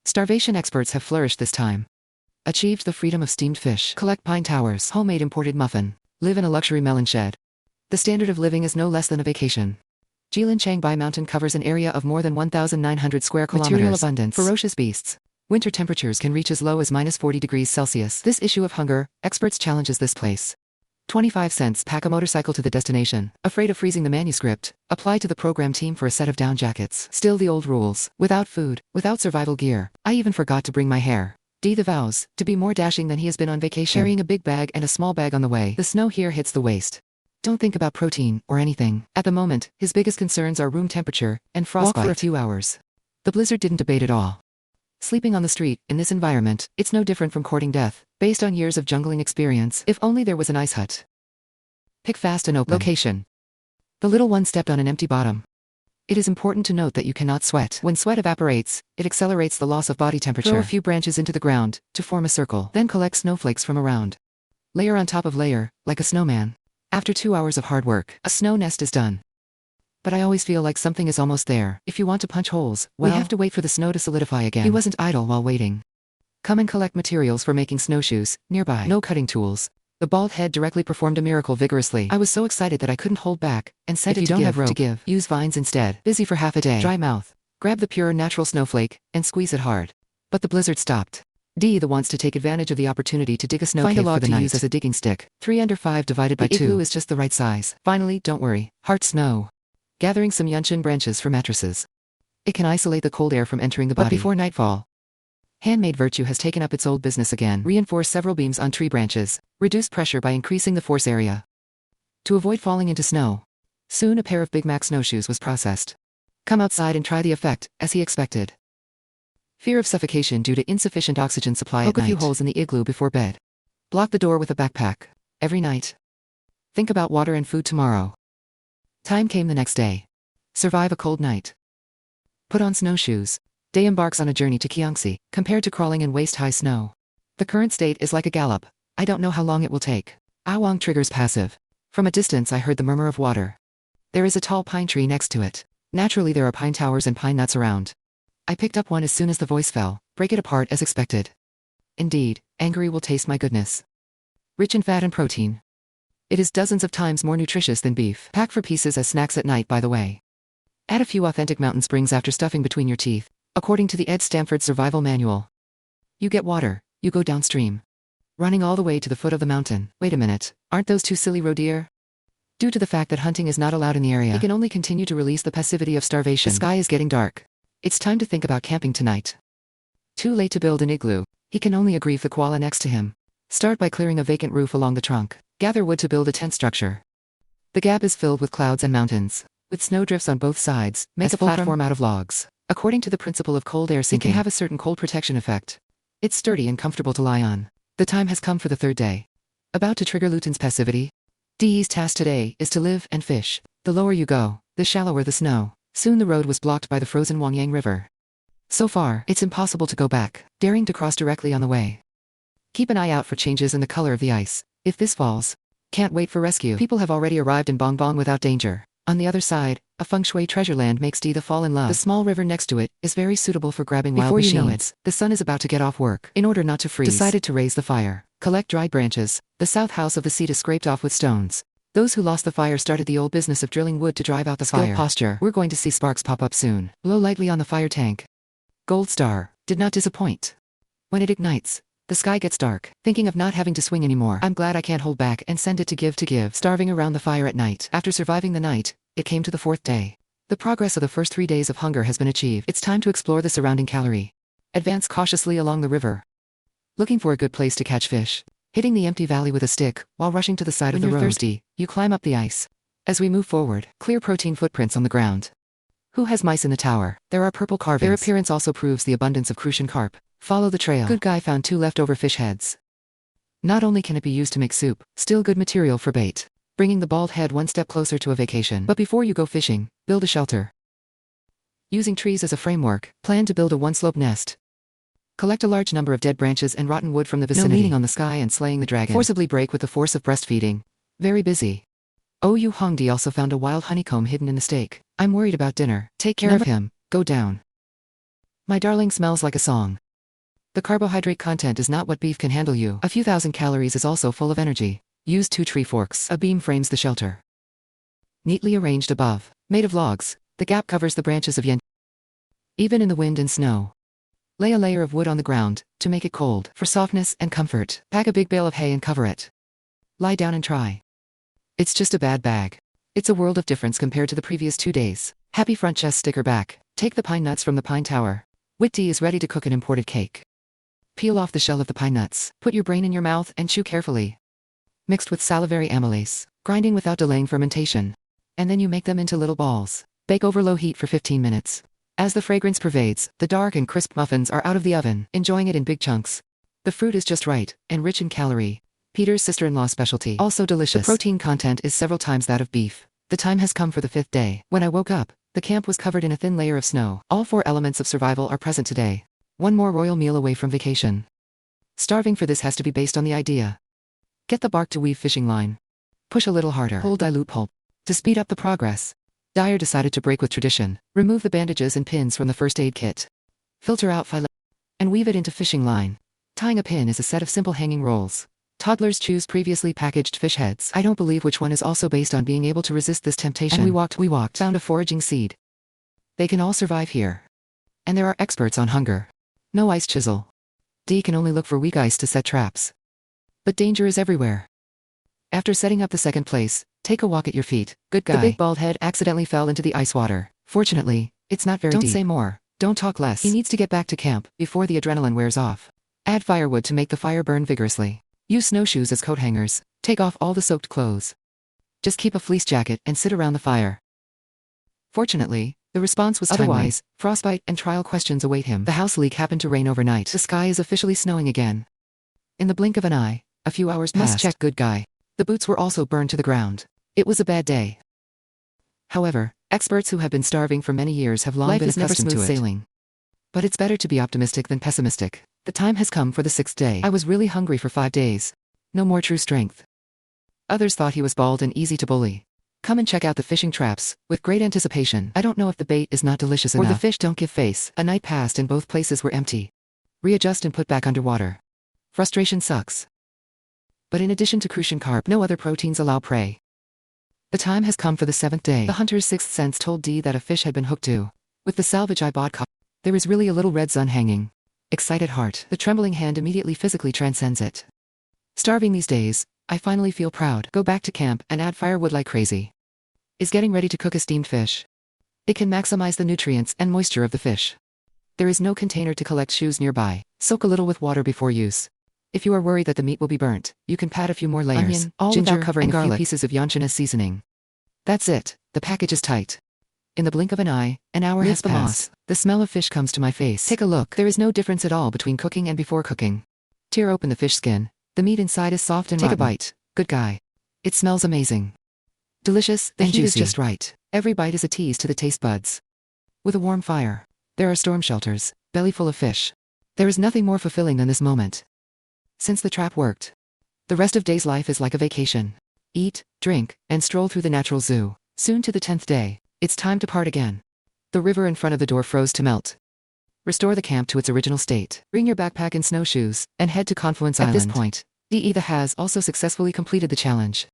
Starvation experts have flourished this time. Achieved the freedom of steamed fish, collect pine towers, homemade imported muffin, live in a luxury melon shed. The standard of living is no less than a vacation. Jilin Changbai Mountain covers an area of more than 1,900 square kilometers. Material abundance, ferocious beasts. Winter temperatures can reach as low as -40°C. This issue of hunger, experts challenges this place. 25 cents pack a motorcycle to the destination. Afraid of freezing the manuscript? Apply to the program team for a set of down jackets. Still the old rules. Without food, without survival gear. I even forgot to bring my hair. D the vows to be more dashing than he has been on vacation. Carrying a big bag and a small bag on the way. The snow here hits the waist. Don't think about protein or anything. At the moment, his biggest concerns are room temperature and frostbite. Walk for a few hours. The blizzard didn't debate at all. Sleeping on the street, in this environment, it's no different from courting death, based on years of jungling experience. If only there was an ice hut. Pick fast and open. Location. The little one stepped on an empty bottom. It is important to note that you cannot sweat. When sweat evaporates, it accelerates the loss of body temperature. Throw a few branches into the ground, to form a circle. Then collect snowflakes from around. Layer on top of layer, like a snowman. After 2 hours of hard work, a snow nest is done. But I always feel like something is almost there. If you want to punch holes, well, we have to wait for the snow to solidify again. He wasn't idle while waiting. Come and collect materials for making snowshoes, nearby. No cutting tools. The bald head directly performed a miracle vigorously. I was so excited that I couldn't hold back, and said if you don't have rope to give, use vines instead. Busy for half a day. Dry mouth. Grab the pure natural snowflake, and squeeze it hard. But the blizzard stopped. D the wants to take advantage of the opportunity to dig a snow cave for the night. Find a log to use as a digging stick. 3 under 5 divided by 2. The igloo is just the right size. Finally, don't worry. Heart snow. Gathering some yunshin branches for mattresses. It can isolate the cold air from entering the body. But before nightfall, handmade virtue has taken up its old business again. Reinforce several beams on tree branches. Reduce pressure by increasing the force area. To avoid falling into snow. Soon a pair of Big Mac snowshoes was processed. Come outside and try the effect, as he expected. Fear of suffocation due to insufficient oxygen supply at night. Poke a few holes in the igloo before bed. Block the door with a backpack. Every night. Think about water and food tomorrow. Time came the next day. Survive a cold night. Put on snowshoes. Day embarks on a journey to Gyeongsi, compared to crawling in waist-high snow. The current state is like a gallop. I don't know how long it will take. Awang triggers passive. From a distance I heard the murmur of water. There is a tall pine tree next to it. Naturally there are pine towers and pine nuts around. I picked up one as soon as the voice fell. Break it apart as expected. Indeed, angry will taste my goodness. Rich in fat and protein. It is dozens of times more nutritious than beef. Pack for pieces as snacks at night, by the way. Add a few authentic mountain springs after stuffing between your teeth, according to the Ed Stamford Survival Manual. You get water, you go downstream. Running all the way to the foot of the mountain. Wait a minute, aren't those two silly roe deer? Due to the fact that hunting is not allowed in the area, he can only continue to release the passivity of starvation. The sky is getting dark. It's time to think about camping tonight. Too late to build an igloo. He can only aggrieve the koala next to him. Start by clearing a vacant roof along the trunk. Gather wood to build a tent structure. The gap is filled with clouds and mountains. With snowdrifts on both sides, make a platform out of logs. According to the principle of cold air sinking, it can have a certain cold protection effect. It's sturdy and comfortable to lie on. The time has come for the third day. About to trigger Luton's passivity? Dee's task today is to live and fish. The lower you go, the shallower the snow. Soon the road was blocked by the frozen Wangyang River. So far, it's impossible to go back, daring to cross directly on the way. Keep an eye out for changes in the color of the ice. If this falls, can't wait for rescue. People have already arrived in Bongbong without danger. On the other side, a feng shui treasure land makes Dee the fall in love. The small river next to it is very suitable for grabbing wild machines. Before you know it, the sun is about to get off work. In order not to freeze, decided to raise the fire. Collect dried branches. The south house of the seat is scraped off with stones. Those who lost the fire started the old business of drilling wood to drive out the fire. Posture. We're going to see sparks pop up soon. Blow lightly on the fire tank. Gold star. Did not disappoint. When it ignites, the sky gets dark. Thinking of not having to swing anymore. I'm glad I can't hold back and send it to give. Starving around the fire at night. After surviving the night, it came to the 4th day. The progress of the first 3 days of hunger has been achieved. It's time to explore the surrounding calorie. Advance cautiously along the river. Looking for a good place to catch fish. Hitting the empty valley with a stick, while rushing to the side of the road. When you're thirsty, you climb up the ice. As we move forward, clear protein footprints on the ground. Who has mice in the tower? There are purple carvings. Their appearance also proves the abundance of crucian carp. Follow the trail. Good guy found 2 leftover fish heads. Not only can it be used to make soup, still good material for bait. Bringing the bald head one step closer to a vacation. But before you go fishing, build a shelter. Using trees as a framework, plan to build a one-slope nest. Collect a large number of dead branches and rotten wood from the vicinity. No leaning on the sky and slaying the dragon. Forcibly break with the force of breastfeeding. Very busy. Yu Hongdi also found a wild honeycomb hidden in the steak. I'm worried about dinner. Take care of him. Go down. My darling smells like a song. The carbohydrate content is not what beef can handle you. A few thousand calories is also full of energy. Use 2 tree forks. A beam frames the shelter. Neatly arranged above. Made of logs, the gap covers the branches of yen. Even in the wind and snow. Lay a layer of wood on the ground, to make it cold. For softness and comfort, pack a big bale of hay and cover it. Lie down and try. It's just a bad bag. It's a world of difference compared to the previous 2 days. Happy front chest sticker back. Take the pine nuts from the pine tower. Whitty is ready to cook an imported cake. Peel off the shell of the pine nuts. Put your brain in your mouth and chew carefully. Mixed with salivary amylase, grinding without delaying fermentation. And then you make them into little balls. Bake over low heat for 15 minutes. As the fragrance pervades, the dark and crisp muffins are out of the oven, enjoying it in big chunks. The fruit is just right, and rich in calorie. Peter's sister-in-law's specialty. Also delicious. The protein content is several times that of beef. The time has come for the 5th day. When I woke up, the camp was covered in a thin layer of snow. All 4 elements of survival are present today. One more royal meal away from vacation. Starving for this has to be based on the idea. Get the bark to weave fishing line. Push a little harder. Hold dilute pulp. To speed up the progress. Dyer decided to break with tradition. Remove the bandages and pins from the first aid kit. Filter out fillet. And weave it into fishing line. Tying a pin is a set of simple hanging rolls. Toddlers choose previously packaged fish heads. I don't believe which one is also based on being able to resist this temptation. And we walked, found a foraging seed. They can all survive here. And there are experts on hunger. No ice chisel. D can only look for weak ice to set traps. But danger is everywhere. After setting up the second place, take a walk at your feet. Good guy. The big bald head accidentally fell into the ice water. Fortunately, it's not very deep. Don't say more. Don't talk less. He needs to get back to camp before the adrenaline wears off. Add firewood to make the fire burn vigorously. Use snowshoes as coat hangers. Take off all the soaked clothes. Just keep a fleece jacket and sit around the fire. Fortunately, the response was timely. Otherwise, frostbite and trial questions await him. The house leak happened to rain overnight. The sky is officially snowing again. In the blink of an eye, a few hours passed. Must check good guy. The boots were also burned to the ground. It was a bad day. However, experts who have been starving for many years have long been accustomed to sailing. But it's better to be optimistic than pessimistic. The time has come for the 6th day. I was really hungry for 5 days. No more true strength. Others thought he was bald and easy to bully. Come and check out the fishing traps, with great anticipation. I don't know if the bait is not delicious enough. Or the fish don't give face. A night passed and both places were empty. Readjust and put back underwater. Frustration sucks. But in addition to crucian carp, no other proteins allow prey. The time has come for the 7th day. The hunter's 6th sense told D that a fish had been hooked to. With the salvage I bought, there is really a little red sun hanging. Excited heart. The trembling hand immediately physically transcends it. Starving these days, I finally feel proud. Go back to camp and add firewood like crazy. Is getting ready to cook a steamed fish. It can maximize the nutrients and moisture of the fish. There is no container to collect shoes nearby. Soak a little with water before use. If you are worried that the meat will be burnt, you can pat a few more layers. Onion, all ginger, without covering, and garlic. A few pieces of yanchin as seasoning. That's it. The package is tight. In the blink of an eye, an hour has passed. The smell of fish comes to my face. Take a look. There is no difference at all between cooking and before cooking. Tear open the fish skin. The meat inside is soft and rotten. Take a bite. Good guy. It smells amazing. Delicious, and juicy. The heat is just right. Every bite is a tease to the taste buds. With a warm fire. There are storm shelters, belly full of fish. There is nothing more fulfilling than this moment. Since the trap worked, the rest of day's life is like a vacation. Eat, drink, and stroll through the natural zoo. Soon to the 10th day, it's time to part again. The river in front of the door froze to melt. Restore the camp to its original state. Bring your backpack and snowshoes, and head to Confluence Island. At this point, DE the has also successfully completed the challenge.